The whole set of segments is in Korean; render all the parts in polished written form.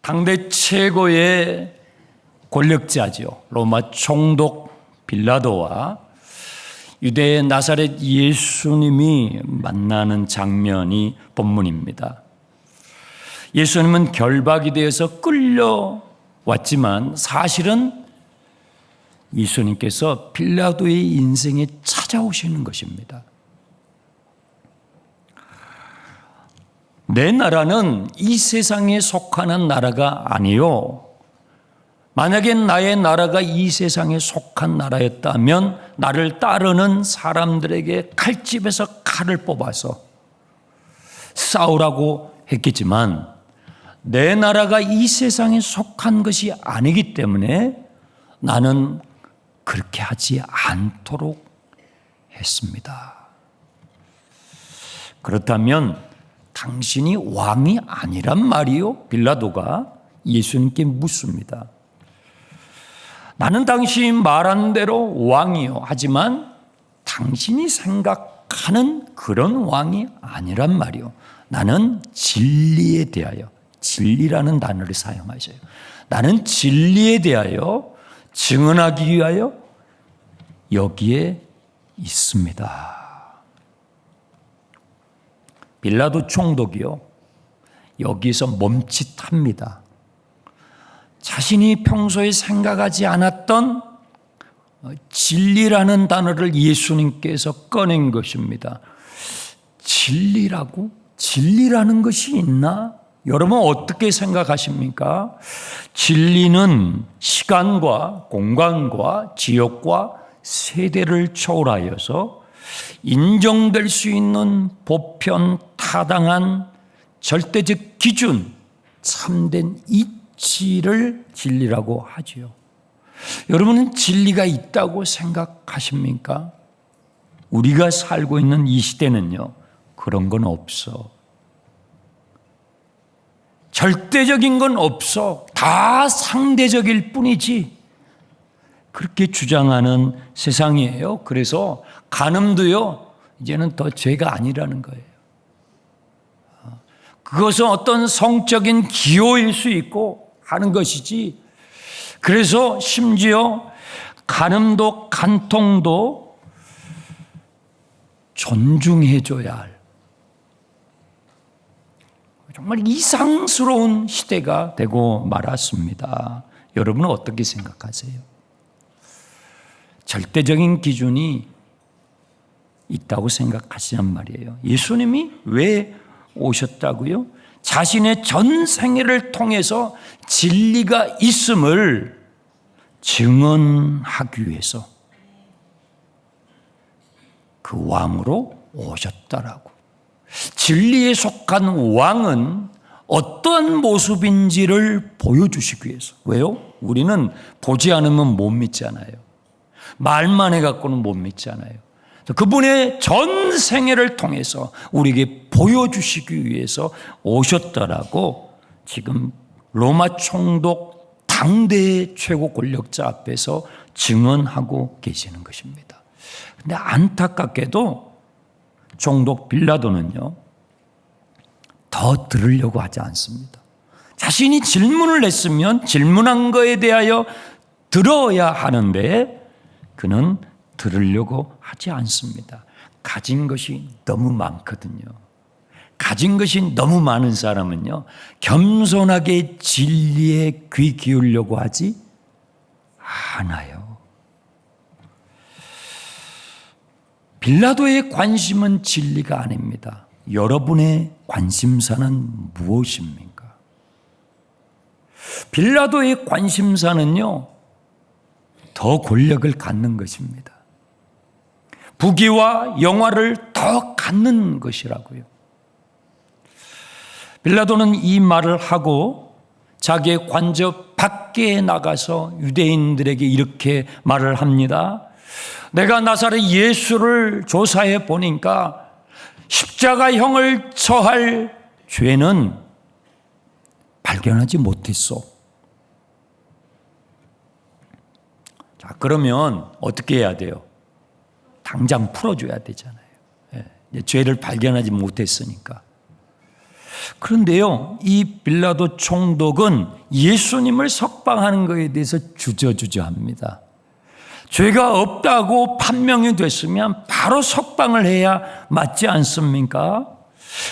당대 최고의 권력자죠. 로마 총독 빌라도와 유대의 나사렛 예수님이 만나는 장면이 본문입니다. 예수님은 결박이 되어서 끌려왔지만 사실은 예수님께서 빌라도의 인생에 찾아오시는 것입니다. 내 나라는 이 세상에 속하는 나라가 아니요. 만약에 나의 나라가 이 세상에 속한 나라였다면 나를 따르는 사람들에게 칼집에서 칼을 뽑아서 싸우라고 했겠지만 내 나라가 이 세상에 속한 것이 아니기 때문에 나는 그렇게 하지 않도록 했습니다. 그렇다면 당신이 왕이 아니란 말이요? 빌라도가 예수님께 묻습니다. 나는 당신이 말한 대로 왕이요. 하지만 당신이 생각하는 그런 왕이 아니란 말이요. 나는 진리에 대하여, 진리라는 단어를 사용하셔요. 나는 진리에 대하여 증언하기 위하여 여기에 있습니다. 빌라도 총독이요. 여기서 멈칫합니다. 자신이 평소에 생각하지 않았던 진리라는 단어를 예수님께서 꺼낸 것입니다. 진리라고? 진리라는 것이 있나? 여러분 어떻게 생각하십니까? 진리는 시간과 공간과 지역과 세대를 초월하여서 인정될 수 있는 보편 타당한 절대적 기준, 참된 이치를 진리라고 하지요. 여러분은 진리가 있다고 생각하십니까? 우리가 살고 있는 이 시대는요, 그런 건 없어. 절대적인 건 없어. 다 상대적일 뿐이지. 그렇게 주장하는 세상이에요. 그래서 간음도요, 이제는 더 죄가 아니라는 거예요. 그것은 어떤 성적인 기호일 수 있고 하는 것이지. 그래서 심지어 간음도 간통도 존중해줘야 할 정말 이상스러운 시대가 되고 말았습니다. 여러분은 어떻게 생각하세요? 절대적인 기준이 있다고 생각하시란 말이에요. 예수님이 왜 오셨다고요? 자신의 전 생애를 통해서 진리가 있음을 증언하기 위해서 그 왕으로 오셨다라고. 진리에 속한 왕은 어떠한 모습인지를 보여주시기 위해서. 왜요? 우리는 보지 않으면 못 믿잖아요. 말만 해갖고는 못 믿잖아요. 그분의 전 생애를 통해서 우리에게 보여주시기 위해서 오셨다라고 지금 로마 총독 당대의 최고 권력자 앞에서 증언하고 계시는 것입니다. 그런데 안타깝게도 총독 빌라도는요, 더 들으려고 하지 않습니다. 자신이 질문을 했으면 질문한 거에 대하여 들어야 하는데 그는 들으려고 하지 않습니다. 가진 것이 너무 많거든요. 가진 것이 너무 많은 사람은요, 겸손하게 진리에 귀 기울려고 하지 않아요. 빌라도의 관심은 진리가 아닙니다. 여러분의 관심사는 무엇입니까? 빌라도의 관심사는요, 더 권력을 갖는 것입니다. 부귀와 영화를 더 갖는 것이라고요. 빌라도는 이 말을 하고 자기의 관저 밖에 나가서 유대인들에게 이렇게 말을 합니다. 내가 나사렛 예수를 조사해 보니까 십자가형을 처할 죄는 발견하지 못했어. 자, 그러면 어떻게 해야 돼요? 당장 풀어줘야 되잖아요. 예, 죄를 발견하지 못했으니까. 그런데요, 이 빌라도 총독은 예수님을 석방하는 것에 대해서 주저주저합니다. 죄가 없다고 판명이 됐으면 바로 석방을 해야 맞지 않습니까?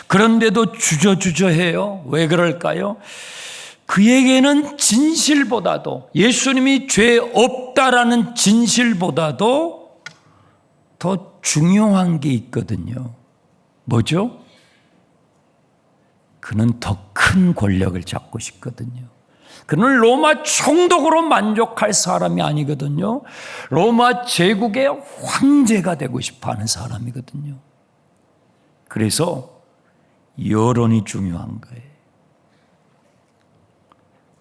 그런데도 주저주저해요. 왜 그럴까요? 그에게는 진실보다도, 예수님이 죄 없다라는 진실보다도 더 중요한 게 있거든요. 뭐죠? 그는 더 큰 권력을 잡고 싶거든요. 그는 로마 총독으로 만족할 사람이 아니거든요. 로마 제국의 황제가 되고 싶어하는 사람이거든요. 그래서 여론이 중요한 거예요.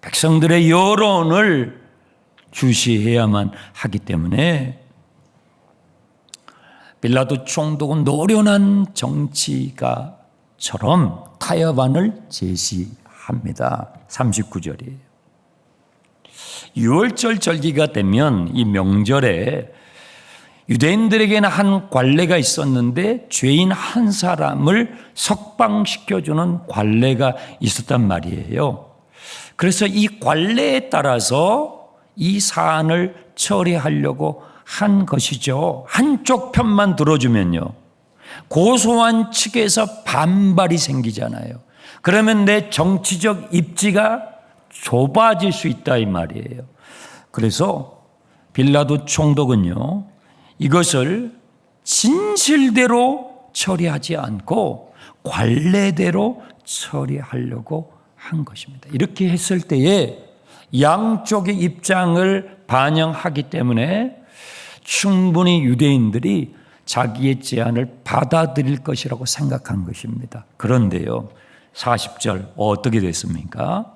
백성들의 여론을 주시해야만 하기 때문에 빌라도 총독은 노련한 정치가처럼 타협안을 제시합니다. 39절이에요. 유월절 절기가 되면 이 명절에 유대인들에게는 한 관례가 있었는데 죄인 한 사람을 석방시켜주는 관례가 있었단 말이에요. 그래서 이 관례에 따라서 이 사안을 처리하려고 한 것이죠. 한쪽 편만 들어주면요, 고소한 측에서 반발이 생기잖아요. 그러면 내 정치적 입지가 좁아질 수 있다 이 말이에요. 그래서 빌라도 총독은요, 이것을 진실대로 처리하지 않고 관례대로 처리하려고 한 것입니다. 이렇게 했을 때에 양쪽의 입장을 반영하기 때문에 충분히 유대인들이 자기의 제안을 받아들일 것이라고 생각한 것입니다. 그런데요, 40절 어떻게 됐습니까?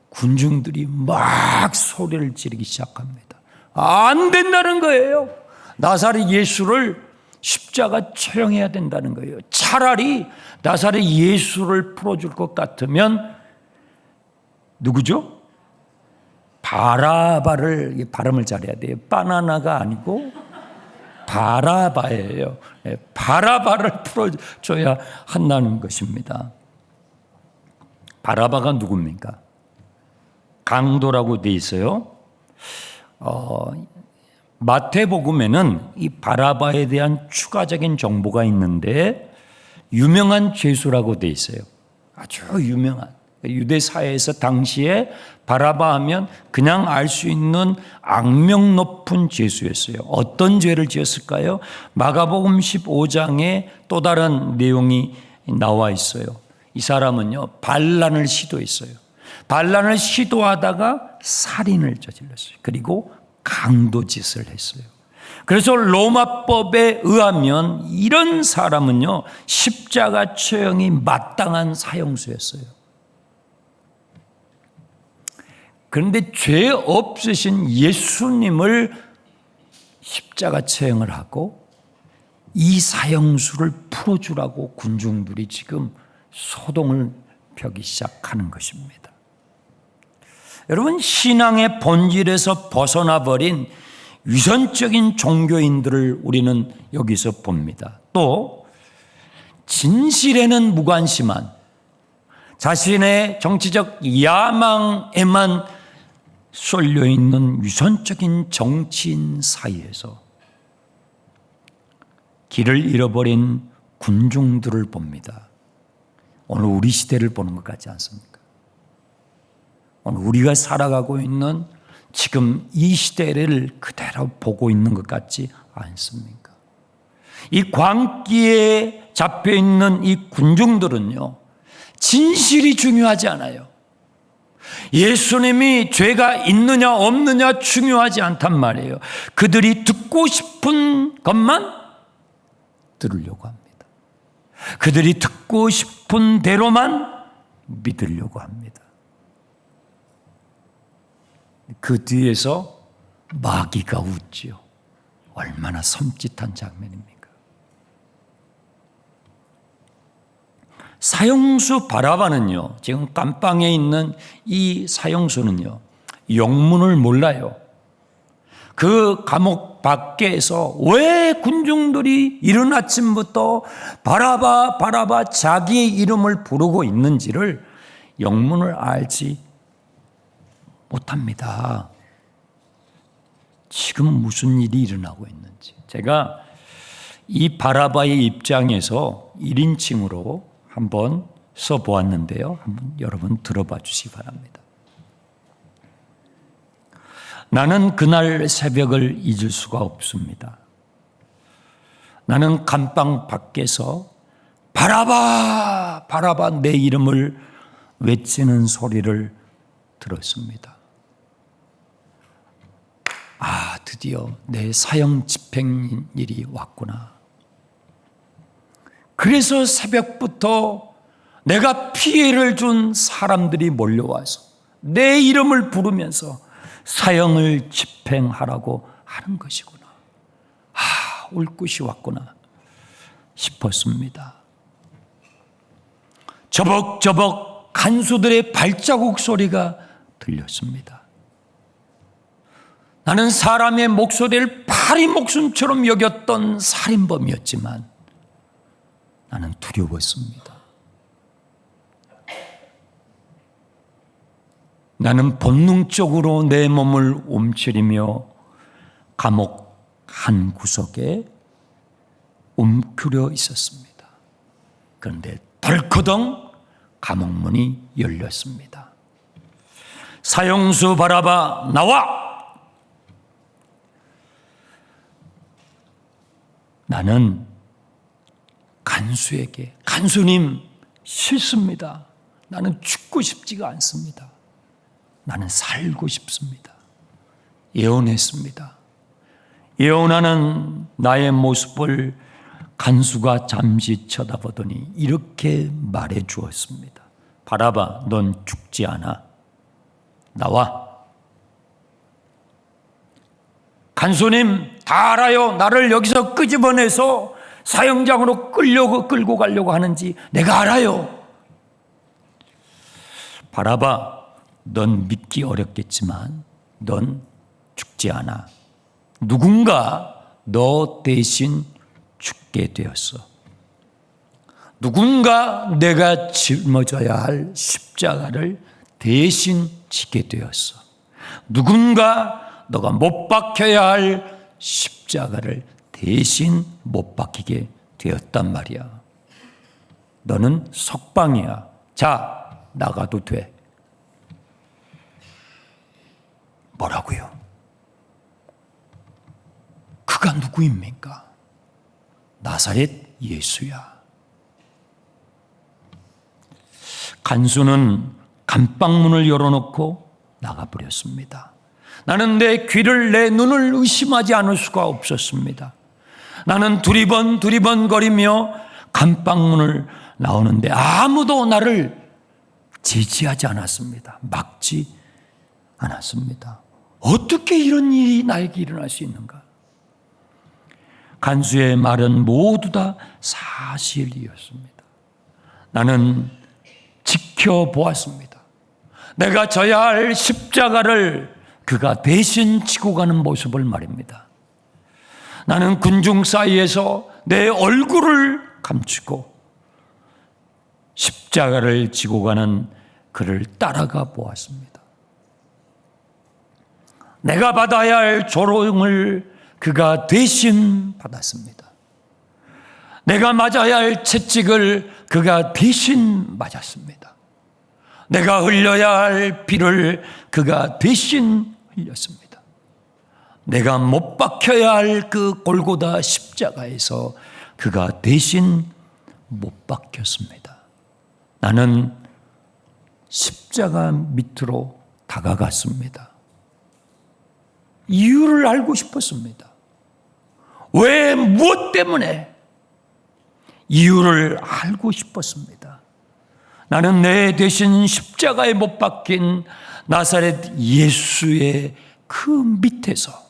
군중들이 막 소리를 지르기 시작합니다. 안 된다는 거예요. 나사렛 예수를 십자가 처형해야 된다는 거예요. 차라리 나사렛 예수를 풀어줄 것 같으면 누구죠? 바라바를, 발음을 잘해야 돼요. 바나나가 아니고 바라바예요. 바라바를 풀어줘야 한다는 것입니다. 바라바가 누굽니까? 강도라고 돼 있어요. 마태복음에는 이 바라바에 대한 추가적인 정보가 있는데 유명한 죄수라고 돼 있어요. 아주 유명한. 유대 사회에서 당시에 바라바 하면 그냥 알 수 있는 악명 높은 죄수였어요. 어떤 죄를 지었을까요? 마가복음 15장에 또 다른 내용이 나와 있어요. 이 사람은요, 반란을 시도했어요. 반란을 시도하다가 살인을 저질렀어요. 그리고 강도짓을 했어요. 그래서 로마법에 의하면 이런 사람은요, 십자가 처형이 마땅한 사형수였어요. 그런데 죄 없으신 예수님을 십자가 처형을 하고 이 사형수를 풀어주라고 군중들이 지금 소동을 펴기 시작하는 것입니다. 여러분, 신앙의 본질에서 벗어나 버린 위선적인 종교인들을 우리는 여기서 봅니다. 또 진실에는 무관심한 자신의 정치적 야망에만 쏠려 있는 위선적인 정치인 사이에서 길을 잃어버린 군중들을 봅니다. 오늘 우리 시대를 보는 것 같지 않습니까? 오늘 우리가 살아가고 있는 지금 이 시대를 그대로 보고 있는 것 같지 않습니까? 이 광기에 잡혀있는 이 군중들은요, 진실이 중요하지 않아요. 예수님이 죄가 있느냐 없느냐 중요하지 않단 말이에요. 그들이 듣고 싶은 것만 들으려고 합니다. 그들이 듣고 싶은 대로만 믿으려고 합니다. 그 뒤에서 마귀가 웃지요. 얼마나 섬찟한 장면입니까? 사형수 바라바는요, 지금 감방에 있는 이 사형수는요, 영문을 몰라요. 그 감옥 밖에서 왜 군중들이 이른 아침부터 바라바 바라바 자기의 이름을 부르고 있는지를 영문을 알지 못합니다. 지금 무슨 일이 일어나고 있는지. 제가 이 바라바의 입장에서 1인칭으로 한번 써보았는데요. 한번 여러분 들어봐 주시기 바랍니다. 나는 그날 새벽을 잊을 수가 없습니다. 나는 감방 밖에서 바라바 바라바 내 이름을 외치는 소리를 들었습니다. 아, 드디어 내 사형 집행일이 왔구나. 그래서 새벽부터 내가 피해를 준 사람들이 몰려와서 내 이름을 부르면서 사형을 집행하라고 하는 것이구나. 아, 올 것이 왔구나 싶었습니다. 저벅저벅 간수들의 발자국 소리가 들렸습니다. 나는 사람의 목소리를 파리 목숨처럼 여겼던 살인범이었지만 나는 두려웠습니다. 나는 본능적으로 내 몸을 움츠리며 감옥 한 구석에 움크려 있었습니다. 그런데 덜커덩 감옥 문이 열렸습니다. 사형수 바라바 나와! 나는 간수에게 간수님 싫습니다. 나는 죽고 싶지가 않습니다. 나는 살고 싶습니다. 예언했습니다. 예언하는 나의 모습을 간수가 잠시 쳐다보더니 이렇게 말해 주었습니다. 바라바, 넌 죽지 않아. 나와. 간수님 다 알아요. 나를 여기서 끄집어내서 사형장으로 끌고 가려고 하는지 내가 알아요. 바라바, 넌 믿기 어렵겠지만 넌 죽지 않아. 누군가 너 대신 죽게 되었어. 누군가 내가 짊어져야 할 십자가를 대신 지게 되었어. 누군가 너가 못 박혀야 할 십자가를 대신 못 박히게 되었단 말이야. 너는 석방이야. 자, 나가도 돼. 뭐라고요? 그가 누구입니까? 나사렛 예수야. 간수는 감방문을 열어놓고 나가버렸습니다. 나는 내 귀를 내 눈을 의심하지 않을 수가 없었습니다. 나는 두리번거리며 감방문을 나오는데 아무도 나를 제지하지 않았습니다. 막지 않았습니다. 어떻게 이런 일이 나에게 일어날 수 있는가? 간수의 말은 모두 다 사실이었습니다. 나는 지켜보았습니다. 내가 져야 할 십자가를 그가 대신 지고 가는 모습을 말입니다. 나는 군중 사이에서 내 얼굴을 감추고 십자가를 지고 가는 그를 따라가 보았습니다. 내가 받아야 할 조롱을 그가 대신 받았습니다. 내가 맞아야 할 채찍을 그가 대신 맞았습니다. 내가 흘려야 할 피를 그가 대신 흘렸습니다. 내가 못 박혀야 할 그 골고다 십자가에서 그가 대신 못 박혔습니다. 나는 십자가 밑으로 다가갔습니다. 이유를 알고 싶었습니다. 왜, 무엇 때문에? 이유를 알고 싶었습니다. 나는 내 대신 십자가에 못 박힌 나사렛 예수의 그 밑에서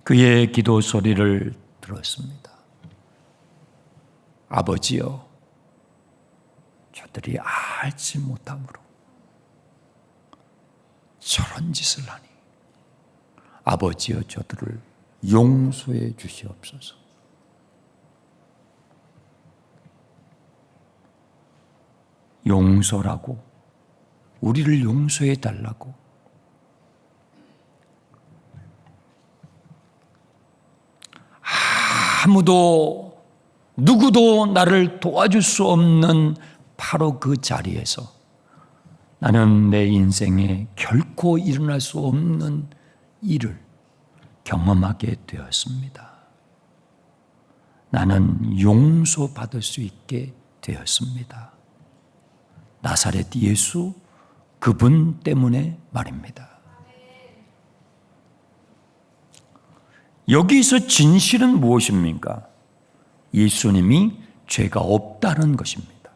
그의 기도 소리를 들었습니다. 아버지여, 저들이 알지 못함으로 저런 짓을 하니 아버지여 저들을 용서해 주시옵소서. 용서라고, 우리를 용서해 달라고. 아무도 누구도 나를 도와줄 수 없는 바로 그 자리에서 나는 내 인생에 결코 일어날 수 없는 일을 경험하게 되었습니다. 나는 용서받을 수 있게 되었습니다. 나사렛 예수 그분 때문에 말입니다. 여기서 진실은 무엇입니까? 예수님이 죄가 없다는 것입니다.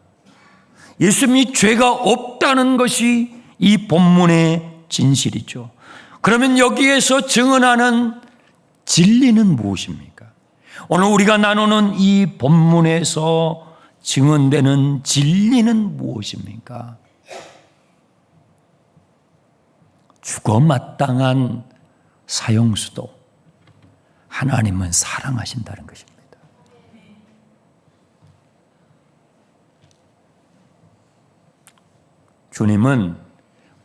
예수님이 죄가 없다는 것이 이 본문의 진실이죠. 그러면 여기에서 증언하는 진리는 무엇입니까? 오늘 우리가 나누는 이 본문에서 증언되는 진리는 무엇입니까? 죽어 마땅한 사형수도 하나님은 사랑하신다는 것입니다. 주님은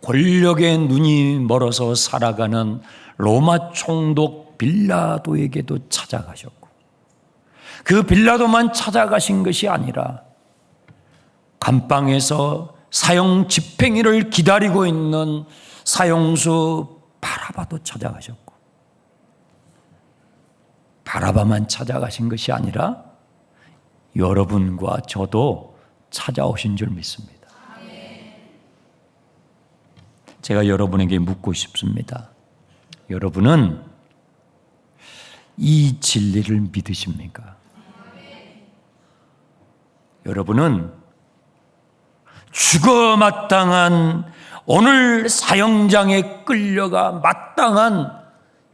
권력의 눈이 멀어서 살아가는 로마 총독 빌라도에게도 찾아가셨고, 그 빌라도만 찾아가신 것이 아니라 감방에서 사형 집행일을 기다리고 있는 사형수 바라바도 찾아가셨고, 바라바만 찾아가신 것이 아니라 여러분과 저도 찾아오신 줄 믿습니다. 제가 여러분에게 묻고 싶습니다. 여러분은 이 진리를 믿으십니까? 여러분은 죽어 마땅한 오늘 사형장에 끌려가 마땅한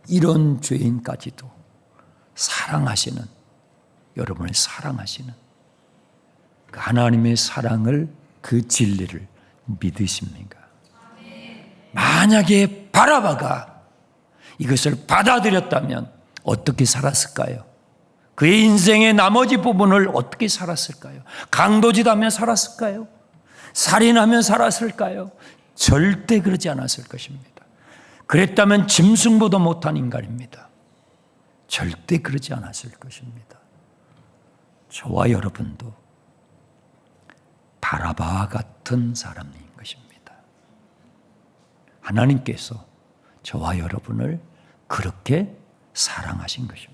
이런 죄인까지도 사랑하시는, 여러분을 사랑하시는 그 하나님의 사랑을, 그 진리를 믿으십니까? 만약에 바라바가 이것을 받아들였다면 어떻게 살았을까요? 그의 인생의 나머지 부분을 어떻게 살았을까요? 강도짓하며 살았을까요? 살인하며 살았을까요? 절대 그러지 않았을 것입니다. 그랬다면 짐승보다 못한 인간입니다. 절대 그러지 않았을 것입니다. 저와 여러분도 바라바와 같은 사람인 것입니다. 하나님께서 저와 여러분을 그렇게 사랑하신 것입니다.